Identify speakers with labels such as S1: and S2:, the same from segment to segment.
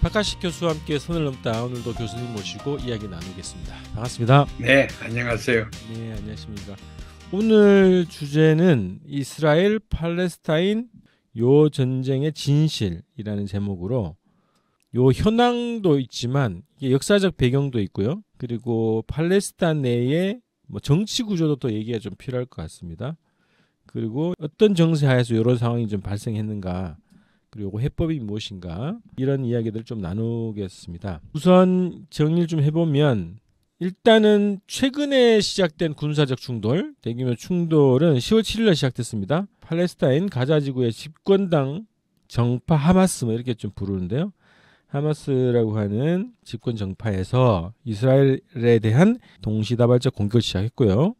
S1: 박하식 교수와 함께 선을 넘다 오늘도 교수님 모시고 이야기 나누겠습니다. 반갑습니다.
S2: 네, 안녕하세요.
S1: 네, 안녕하십니까. 오늘 주제는 이스라엘 팔레스타인 요 전쟁의 진실이라는 제목으로 요 현황도 있지만 이게 역사적 배경도 있고요. 그리고 팔레스타인 내의 뭐 정치 구조도 또 얘기가 좀 필요할 것 같습니다. 그리고 어떤 정세 하에서 이런 상황이 좀 발생했는가, 그리고 해법이 무엇인가, 이런 이야기들을 좀 나누겠습니다. 우선 정리를 좀 해보면, 일단은 최근에 시작된 군사적 충돌, 대규모 충돌은 10월 7일에 시작됐습니다. 팔레스타인 가자 지구의 집권당 정파 하마스, 뭐 이렇게 좀 부르는데요. 하마스라고 하는 집권 정파에서 이스라엘에 대한 동시다발적 공격을 시작했고요.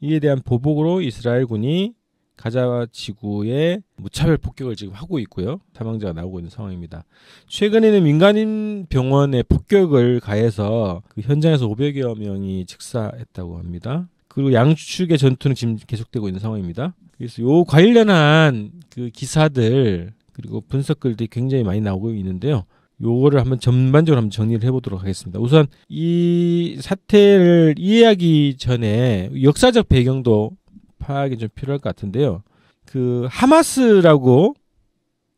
S1: 이에 대한 보복으로 이스라엘군이 가자 지구에 무차별 폭격을 지금 하고 있고요. 사망자가 나오고 있는 상황입니다. 최근에는 민간인 병원에 폭격을 가해서 그 현장에서 500여 명이 즉사했다고 합니다. 그리고 양측의 전투는 지금 계속되고 있는 상황입니다. 그래서 요 관련한 그 기사들 그리고 분석글들이 굉장히 많이 나오고 있는데요. 요거를 한번 전반적으로 한번 정리를 해보도록 하겠습니다. 우선 이 사태를 이해하기 전에 역사적 배경도 파악이 좀 필요할 것 같은데요. 그 하마스라고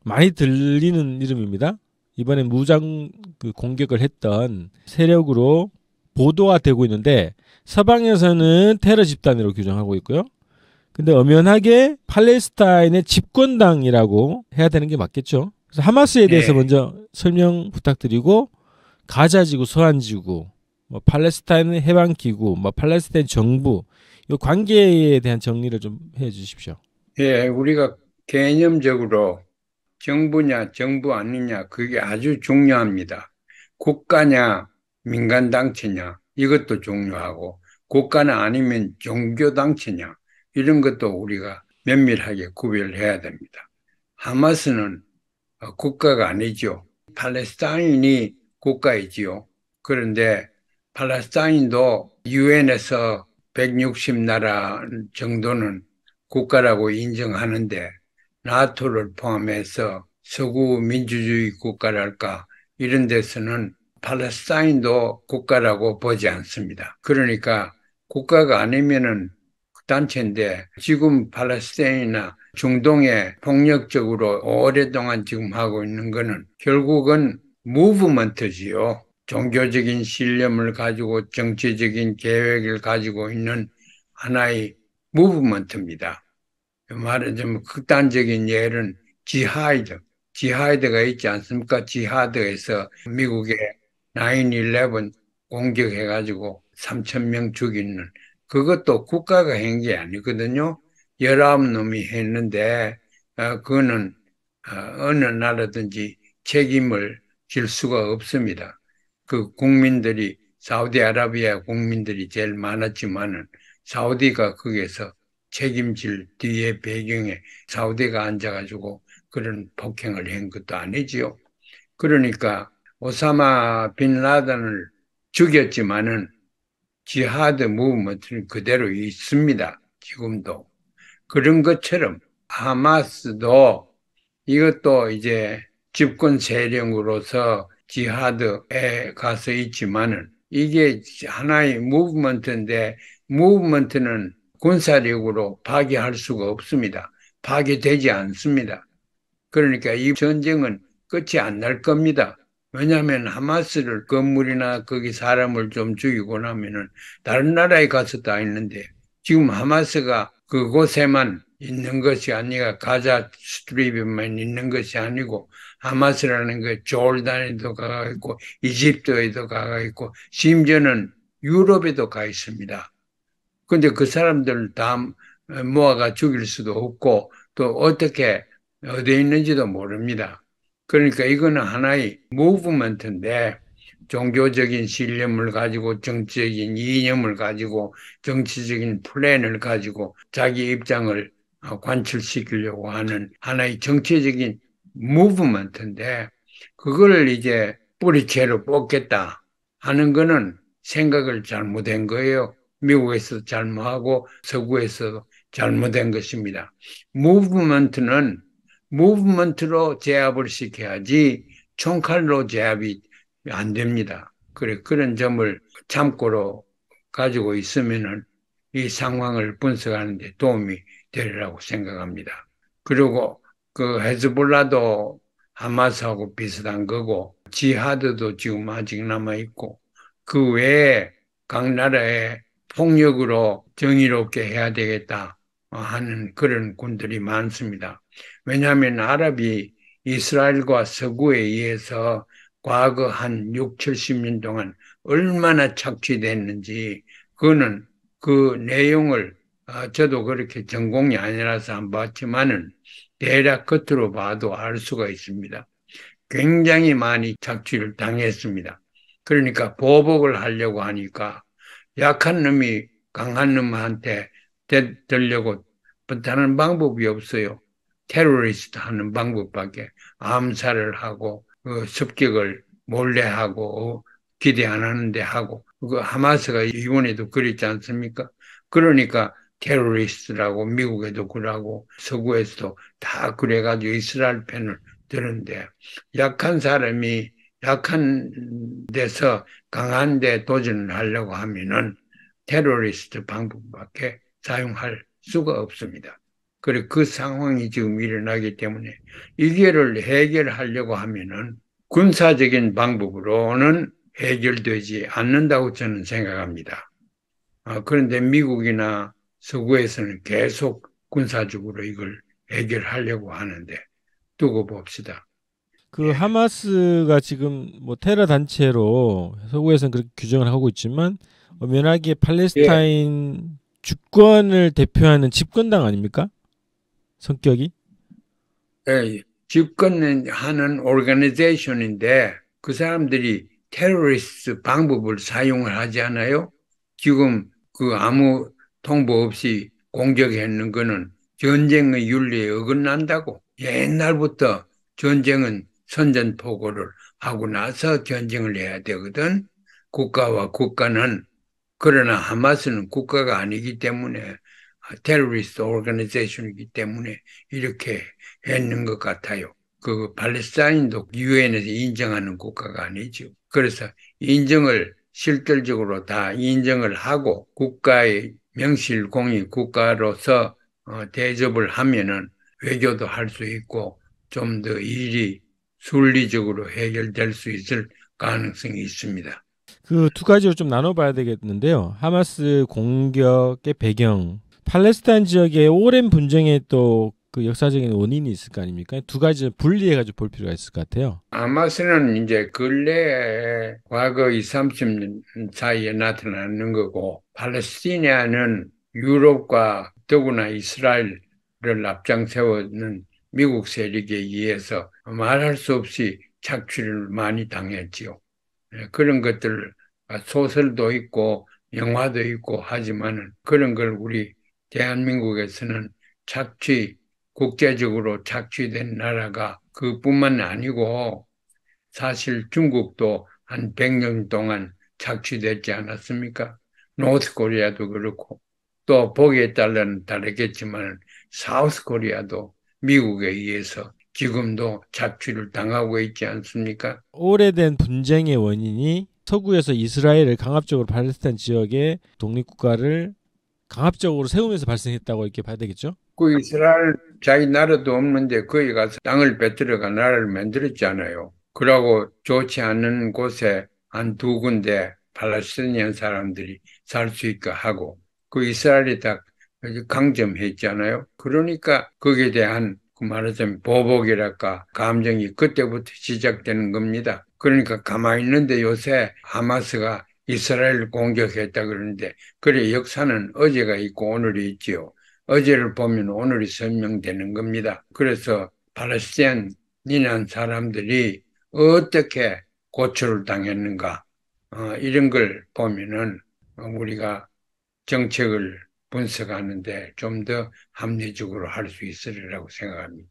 S1: 많이 들리는 이름입니다. 이번에 무장 그 공격을 했던 세력으로 보도가 되고 있는데 서방에서는 테러 집단으로 규정하고 있고요. 근데 엄연하게 팔레스타인의 집권당이라고 해야 되는 게 맞겠죠. 그래서 하마스에 대해서 먼저 설명 부탁드리고, 가자지구, 서한지구, 뭐 팔레스타인 해방기구, 뭐 팔레스타인 정부, 이 관계에 대한 정리를 좀 해주십시오.
S2: 예, 우리가 개념적으로 정부냐 정부 아니냐 그게 아주 중요합니다. 국가냐 민간단체냐 이것도 중요하고, 국가는 아니면 종교단체냐 이런 것도 우리가 면밀하게 구별해야 됩니다. 하마스는 국가가 아니죠. 팔레스타인이 국가이지요. 그런데 팔레스타인도 유엔에서 160나라 정도는 국가라고 인정하는데, 나토를 포함해서 서구 민주주의 국가랄까 이런 데서는 팔레스타인도 국가라고 보지 않습니다. 그러니까 국가가 아니면은 단체인데, 지금 팔레스타인이나 중동에 폭력적으로 오랫동안 지금 하고 있는 거는 결국은 무브먼트지요. 종교적인 신념을 가지고 정치적인 계획을 가지고 있는 하나의 무브먼트입니다. 말하자면 극단적인 예는 지하드가 있지 않습니까? 지하드에서 미국의 9/11 공격해가지고 3,000명 죽이는, 그것도 국가가 한 게 아니거든요. 19놈이 했는데 그거는 어느 나라든지 책임을 질 수가 없습니다. 그 국민들이, 사우디아라비아 국민들이 제일 많았지만은 사우디가 거기에서 책임질 뒤에 배경에 사우디가 앉아가지고 그런 폭행을 한 것도 아니지요. 그러니까 오사마 빈 라덴을 죽였지만은 지하드 무브먼트는 그대로 있습니다. 지금도. 그런 것처럼 하마스도 이것도 이제 집권 세력으로서 지하드에 가서 있지만은 이게 하나의 무브먼트인데, 무브먼트는 군사력으로 파괴할 수가 없습니다. 파괴되지 않습니다. 그러니까 이 전쟁은 끝이 안 날 겁니다. 왜냐하면 하마스를 건물이나 거기 사람을 좀 죽이고 나면은 다른 나라에 가서 다 있는데, 지금 하마스가 그곳에만 있는 것이 아니라 가자 스트립에만 있는 것이 아니고, 하마스라는 게 조르단에도 가 있고 이집트에도 가 있고 심지어는 유럽에도 가 있습니다. 근데 그 사람들을 다 모아가 죽일 수도 없고, 또 어떻게 어디에 있는지도 모릅니다. 그러니까 이거는 하나의 무브먼트인데, 종교적인 신념을 가지고 정치적인 이념을 가지고 정치적인 플랜을 가지고 자기 입장을 관철시키려고 하는 하나의 정치적인 무브먼트인데, 그걸 이제 뿌리채로 뽑겠다 하는 거는 생각을 잘못한 거예요. 미국에서 잘못하고 서구에서 잘못된 것입니다. 무브먼트는 무브먼트로 제압을 시켜야지 총칼로 제압이 안 됩니다. 그래, 그런 점을 참고로 가지고 있으면은 이 상황을 분석하는 데 도움이 되리라고 생각합니다. 그리고 그 헤즈볼라도 하마스하고 비슷한 거고, 지하드도 지금 아직 남아있고, 그 외에 각 나라에 폭력으로 정의롭게 해야 되겠다 하는 그런 군들이 많습니다. 왜냐하면 아랍이 이스라엘과 서구에 의해서 과거 한 6, 70년 동안 얼마나 착취됐는지 그거는 그 내용을 저도 그렇게 전공이 아니라서 안 봤지만은 대략 겉으로 봐도 알 수가 있습니다. 굉장히 많이 착취를 당했습니다. 그러니까 보복을 하려고 하니까 약한 놈이 강한 놈한테 되려고 다른 방법이 없어요. 테러리스트 하는 방법밖에 암살을 하고 습격을 몰래 하고 기대 안 하는데 하고 그 하마스가 이번에도 그랬지 않습니까? 그러니까 테러리스트라고 미국에도 그러고 서구에서도 다 그래가지고 이스라엘 편을 드는데 약한 사람이 약한 데서 강한 데 도전을 하려고 하면은 테러리스트 방법밖에 사용할 수가 없습니다. 그리고 그 상황이 지금 일어나기 때문에 이거를 해결하려고 하면은 군사적인 방법으로는 해결되지 않는다고 저는 생각합니다. 그런데 미국이나 서구에서는 계속 군사적으로 이걸 해결하려고 하는데 두고 봅시다.
S1: 그
S2: 예.
S1: 하마스가 지금 뭐 테러 단체로 서구에서는 그렇게 규정을 하고 있지만 엄연하게
S2: 예.
S1: 팔레스타인 주권을 대표하는 집권당 아닙니까? 성격이?
S2: 예, 집권하는 오르가니제이션인데 그 사람들이 테러리스트 방법을 사용을 하지 않아요? 지금 그 아무 통보 없이 공격했는 거는 전쟁의 윤리에 어긋난다고. 옛날부터 전쟁은 선전포고를 하고 나서 전쟁을 해야 되거든. 국가와 국가는 그러나 하마스는 국가가 아니기 때문에 테러리스트 오르가니제이션이기 때문에 이렇게 했는 것 같아요. 그 팔레스타인도 유엔에서 인정하는 국가가 아니죠. 그래서 인정을 실질적으로 다 인정을 하고 국가의 명실공히 국가로서 대접을 하면은 외교도 할 수 있고 좀 더 일이 순리적으로 해결될 수 있을 가능성이 있습니다.
S1: 그 두 가지로 좀 나눠봐야 되겠는데요. 하마스 공격의 배경, 팔레스타인 지역의 오랜 분쟁에 또 그 역사적인 원인이 있을 거 아닙니까? 두 가지 분리해가지고 볼 필요가 있을 것 같아요.
S2: 하마스는 이제 근래에 과거 2, 30년 사이에 나타나는 거고, 팔레스티나는 유럽과 더구나 이스라엘을 앞장 세우는 미국 세력에 의해서 말할 수 없이 착취를 많이 당했지요. 그런 것들, 소설도 있고, 영화도 있고 하지만은 그런 걸 우리 대한민국에서는 착취, 국제적으로 착취된 나라가 그뿐만 아니고 사실 중국도 한 100년 동안 착취됐지 않았습니까? 노스 코리아도 그렇고 또 보기에 따라는 다르겠지만 사우스 코리아도 미국에 의해서 지금도 착취를 당하고 있지 않습니까?
S1: 오래된 분쟁의 원인이 서구에서 이스라엘을 강압적으로 팔레스타인 지역의 독립국가를 강압적으로 세우면서 발생했다고 이렇게 봐야 되겠죠?
S2: 그 이스라엘 자기 나라도 없는데 거기 가서 땅을 빼들어가 나라를 만들었잖아요. 그러고 좋지 않은 곳에 한 두 군데 팔레스티니안 사람들이 살 수 있게 하고 그 이스라엘이 다 강점했잖아요. 그러니까 거기에 대한 그 말하자면 보복이랄까 감정이 그때부터 시작되는 겁니다. 그러니까 가만히 있는데 요새 하마스가 이스라엘을 공격했다 그러는데 그래 역사는 어제가 있고 오늘이 있지요. 어제를 보면 오늘이 설명되는 겁니다. 그래서 팔레스타인이란 사람들이 어떻게 고초를 당했는가 이런 걸 보면은 우리가 정책을 분석하는데 좀 더 합리적으로 할 수 있으리라고 생각합니다.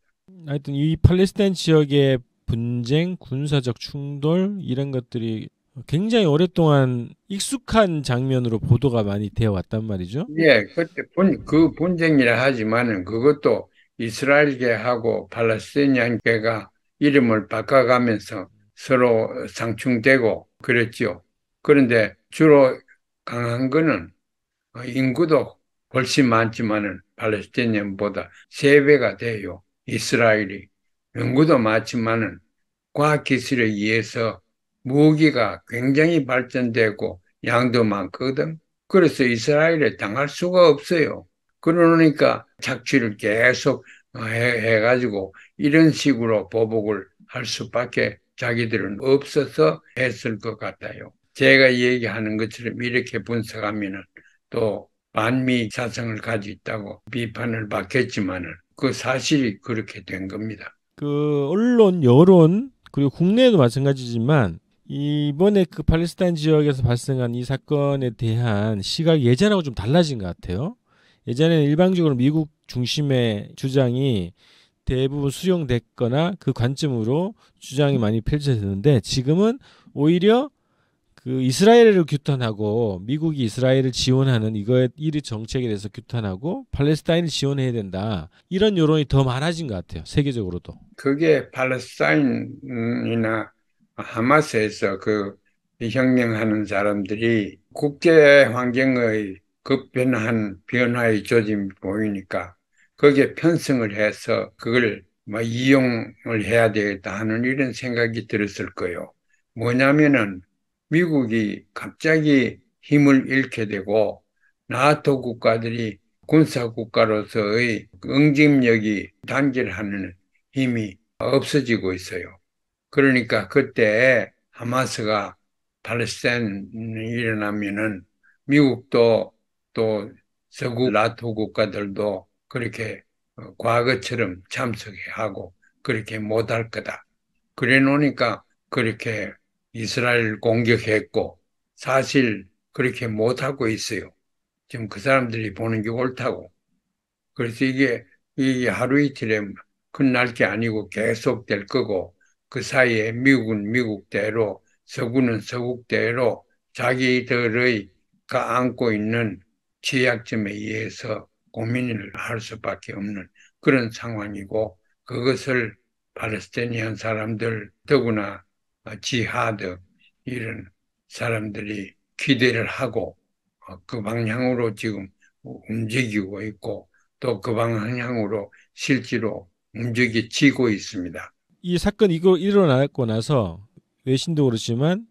S1: 하여튼 이 팔레스타인 지역의 분쟁, 군사적 충돌 이런 것들이 굉장히 오랫동안 익숙한 장면으로 보도가 많이 되어 왔단 말이죠.
S2: 예, 그때 그 분쟁이라 하지만은 그것도 이스라엘계하고 팔레스타인계가 이름을 바꿔가면서 서로 상충되고 그랬죠. 그런데 주로 강한 거는 인구도 훨씬 많지만은 팔레스타인보다 3배가 돼요. 이스라엘이. 인구도 많지만은 과학기술에 의해서 무기가 굉장히 발전되고 양도 많거든. 그래서 이스라엘에 당할 수가 없어요. 그러니까 착취를 계속 해가지고 이런 식으로 보복을 할 수밖에 자기들은 없어서 했을 것 같아요. 제가 얘기하는 것처럼 이렇게 분석하면은 또 반미 사상을 가지고 있다고 비판을 받겠지만은 그 사실이 그렇게 된 겁니다.
S1: 그 언론, 여론 그리고 국내에도 마찬가지지만 이번에 그 팔레스타인 지역에서 발생한 이 사건에 대한 시각이 예전하고 좀 달라진 것 같아요. 예전에는 일방적으로 미국 중심의 주장이 대부분 수용됐거나 그 관점으로 주장이 많이 펼쳐졌는데 지금은 오히려 그 이스라엘을 규탄하고 미국이 이스라엘을 지원하는 이 정책에 대해서 규탄하고 팔레스타인을 지원해야 된다. 이런 여론이 더 많아진 것 같아요. 세계적으로도.
S2: 그게 팔레스타인이나 하마스에서 그 혁명하는 사람들이 국제 환경의 급변한 변화의 조짐이 보이니까 거기에 편승을 해서 그걸 뭐 이용을 해야 되겠다 하는 이런 생각이 들었을 거예요. 뭐냐면은 미국이 갑자기 힘을 잃게 되고 나토 국가들이 군사 국가로서의 응집력이 단결하는 힘이 없어지고 있어요. 그러니까 그때 하마스가 팔레스타인이 일어나면은 미국도 또 서구 나토 국가들도 그렇게 과거처럼 참석하고 그렇게 못할 거다. 그래 놓으니까 그렇게 이스라엘 공격했고 사실 그렇게 못하고 있어요. 지금 그 사람들이 보는 게 옳다고. 그래서 이게 하루 이틀에 끝날 게 아니고 계속 될 거고, 그 사이에 미국은 미국대로, 서구는 서구대로 자기들의 안고 있는 취약점에 의해서 고민을 할 수밖에 없는 그런 상황이고, 그것을 팔레스타인한 사람들, 더구나 지하드, 이런 사람들이 기대를 하고, 그 방향으로 지금 움직이고 있고, 또 그 방향으로 실제로 움직여지고 있습니다.
S1: 이 사건이 이거 일어나고 나서 외신도 그렇지만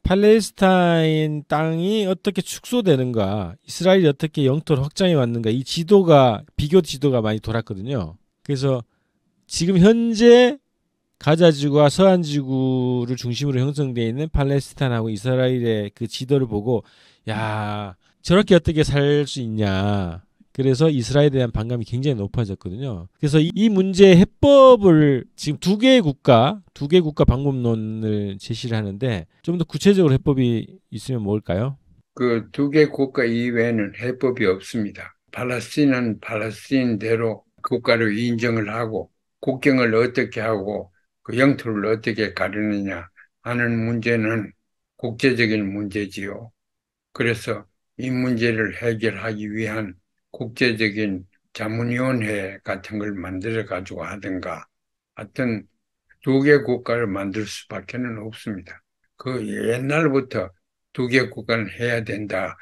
S1: 팔레스타인 땅이 어떻게 축소되는가, 이스라엘이 어떻게 영토를 확장해 왔는가, 이 지도가 비교 지도가 많이 돌았거든요. 그래서 지금 현재 가자 지구와 서한 지구를 중심으로 형성되어 있는 팔레스타인하고 이스라엘의 그 지도를 보고 야 저렇게 어떻게 살 수 있냐. 그래서 이스라엘에 대한 반감이 굉장히 높아졌거든요. 그래서 이 문제의 해법을 지금 두 개 국가 방법론을 제시를 하는데 좀 더 구체적으로 해법이 있으면 뭘까요?
S2: 그 두 개 국가 이외에는 해법이 없습니다. 팔레스틴은 팔레스틴대로 국가를 인정을 하고 국경을 어떻게 하고 그 영토를 어떻게 가르느냐 하는 문제는 국제적인 문제지요. 그래서 이 문제를 해결하기 위한 국제적인 자문위원회 같은 걸 만들어 가지고 하든가 하여튼 두 개 국가를 만들 수밖에는 없습니다. 그 옛날부터 두 개 국가는 해야 된다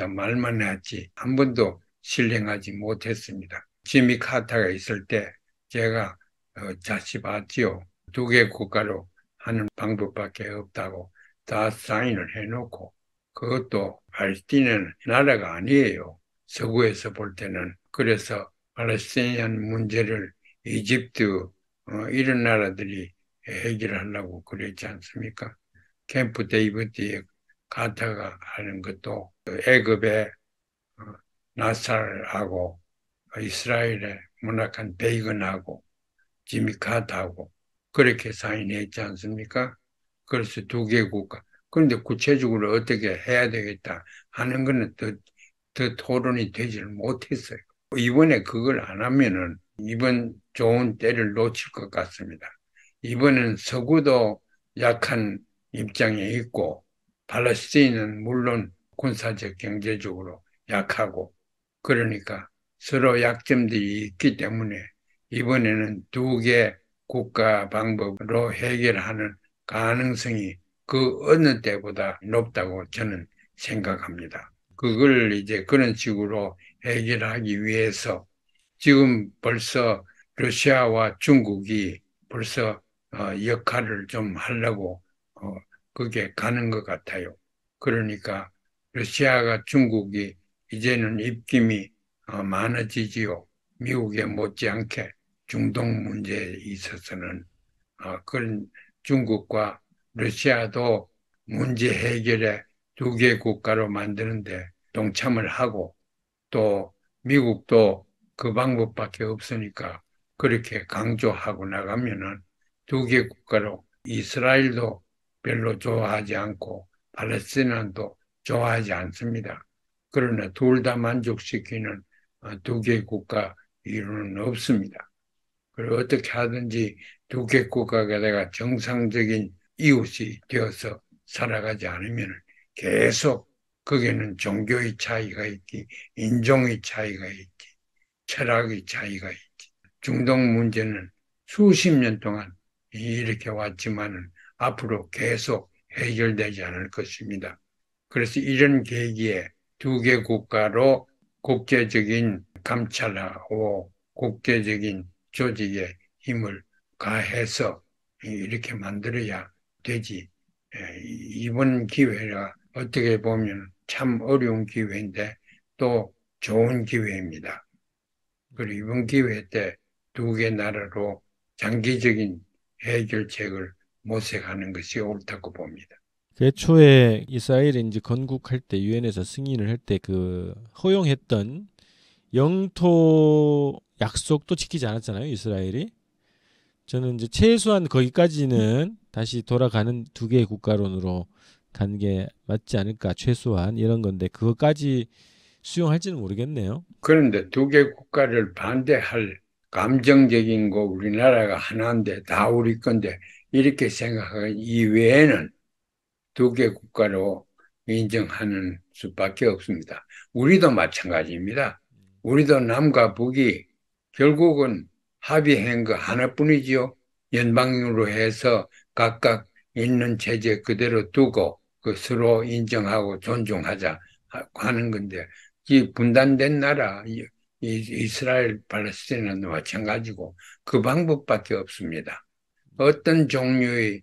S2: 말만 했지 한 번도 실행하지 못했습니다. 지미 카타가 있을 때 제가 자시 봤지요. 두 개 국가로 하는 방법밖에 없다고 다 사인을 해놓고 그것도 팔레스타인은 나라가 아니에요. 서구에서 볼 때는. 그래서 팔레스타인 문제를 이집트 이런 나라들이 해결하려고 그랬지 않습니까? 캠프 데이비드의 카타가 하는 것도 애굽의 나살하고 이스라엘의 문학한 베이건하고 지미 카타하고 그렇게 사인했지 않습니까? 그래서 두 개 국가. 그런데 구체적으로 어떻게 해야 되겠다 하는 거는 더 토론이 되지를 못했어요. 이번에 그걸 안 하면은 이번 좋은 때를 놓칠 것 같습니다. 이번엔 서구도 약한 입장에 있고 팔레스타인은 물론 군사적 경제적으로 약하고 그러니까 서로 약점들이 있기 때문에 이번에는 두 개 국가 방법으로 해결하는 가능성이 그 어느 때보다 높다고 저는 생각합니다. 그걸 이제 그런 식으로 해결하기 위해서 지금 벌써 러시아와 중국이 벌써 역할을 좀 하려고 그게 가는 것 같아요. 그러니까 러시아가 중국이 이제는 입김이 많아지지요. 미국에 못지않게 중동 문제에 있어서는 그런 중국과 러시아도 문제 해결에 두 개 국가로 만드는데 동참을 하고 또 미국도 그 방법밖에 없으니까 그렇게 강조하고 나가면은 두 개 국가로 이스라엘도 별로 좋아하지 않고 팔레스티나도 좋아하지 않습니다. 그러나 둘 다 만족시키는 두 개 국가 이유는 없습니다. 그리고 어떻게 하든지 두 개 국가가 내가 정상적인 이웃이 되어서 살아가지 않으면 계속 거기에는 종교의 차이가 있기, 인종의 차이가 있기, 철학의 차이가 있기. 중동 문제는 수십 년 동안 이렇게 왔지만은 앞으로 계속 해결되지 않을 것입니다. 그래서 이런 계기에 두 개 국가로 국제적인 감찰하고 국제적인 조직에 힘을 가해서 이렇게 만들어야 되지. 이번 기회가 어떻게 보면 참 어려운 기회인데 또 좋은 기회입니다. 그리고 이번 기회 때 두 개 나라로 장기적인 해결책을 모색하는 것이 옳다고 봅니다.
S1: 애초에 이스라엘이 이제 건국할 때 유엔에서 승인을 할 때 그 허용했던 영토 약속도 지키지 않았잖아요, 이스라엘이. 저는 이제 최소한 거기까지는 다시 돌아가는 두 개의 국가론으로 가는 게 맞지 않을까, 최소한 이런 건데 그것까지 수용할지는 모르겠네요.
S2: 그런데 두 개 국가를 반대할 감정적인 거 우리나라가 하나인데 다 우리 건데 이렇게 생각하기 이외에는 두 개 국가로 인정하는 수밖에 없습니다. 우리도 마찬가지입니다. 우리도 남과 북이 결국은 합의한 거 하나뿐이지요. 연방으로 해서 각각 있는 체제 그대로 두고 그 서로 인정하고 존중하자 하는 건데 이 분단된 나라 이스라엘 팔레스타인은 마찬가지고 그 방법밖에 없습니다. 어떤 종류의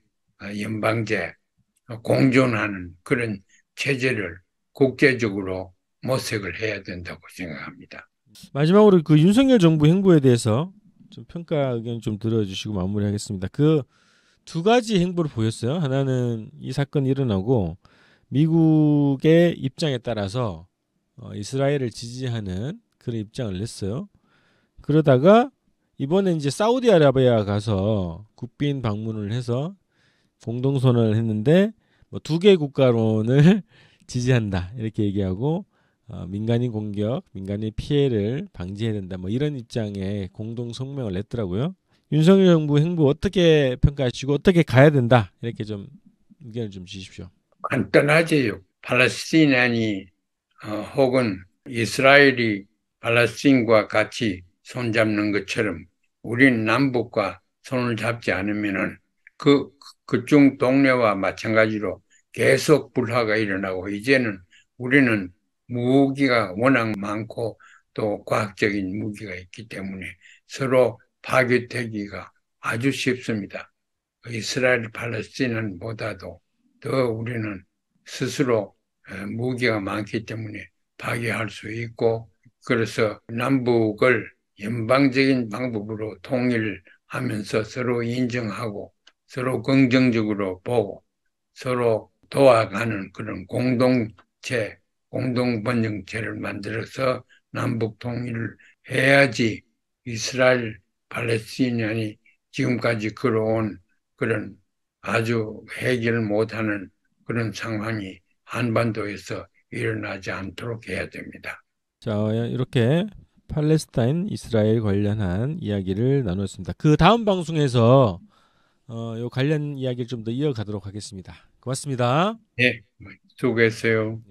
S2: 연방제 공존하는 그런 체제를 국제적으로 모색을 해야 된다고 생각합니다.
S1: 마지막으로 그 윤석열 정부 행보에 대해서 좀 평가 의견 좀 들어주시고 마무리하겠습니다. 그 두 가지 행보를 보였어요. 하나는 이 사건이 일어나고 미국의 입장에 따라서 이스라엘을 지지하는 그런 입장을 냈어요. 그러다가 이번에 이제 사우디아라비아 가서 국빈 방문을 해서 공동선언을 했는데 뭐 두 개 국가론을 지지한다 이렇게 얘기하고 민간인 공격, 민간인 피해를 방지해야 된다 뭐 이런 입장에 공동 성명을 냈더라고요. 윤석열 정부 행보 어떻게 평가하시고 어떻게 가야 된다 이렇게 좀 의견을 좀 주십시오.
S2: 간단하지요. 팔레스티인이 혹은 이스라엘이 팔레스틴과 같이 손잡는 것처럼 우리는 남북과 손을 잡지 않으면은 그쪽 동네와 마찬가지로 계속 불화가 일어나고 이제는 우리는 무기가 워낙 많고 또 과학적인 무기가 있기 때문에 서로 파괴되기가 아주 쉽습니다. 이스라엘 팔레스틴보다도 더 우리는 스스로 무기가 많기 때문에 파괴할 수 있고 그래서 남북을 연방적인 방법으로 통일하면서 서로 인정하고 서로 긍정적으로 보고 서로 도와가는 그런 공동체, 공동번영체를 만들어서 남북 통일을 해야지 이스라엘 팔레스티인이 지금까지 걸어온 그런 아주 해결 못하는 그런 상황이 한반도에서 일어나지 않도록 해야 됩니다.
S1: 자, 이렇게 팔레스타인 이스라엘 관련한 이야기를 나눴습니다. 그 다음 방송에서 요 관련 이야기를 좀 더 이어가도록 하겠습니다. 고맙습니다.
S2: 네, 수고했어요.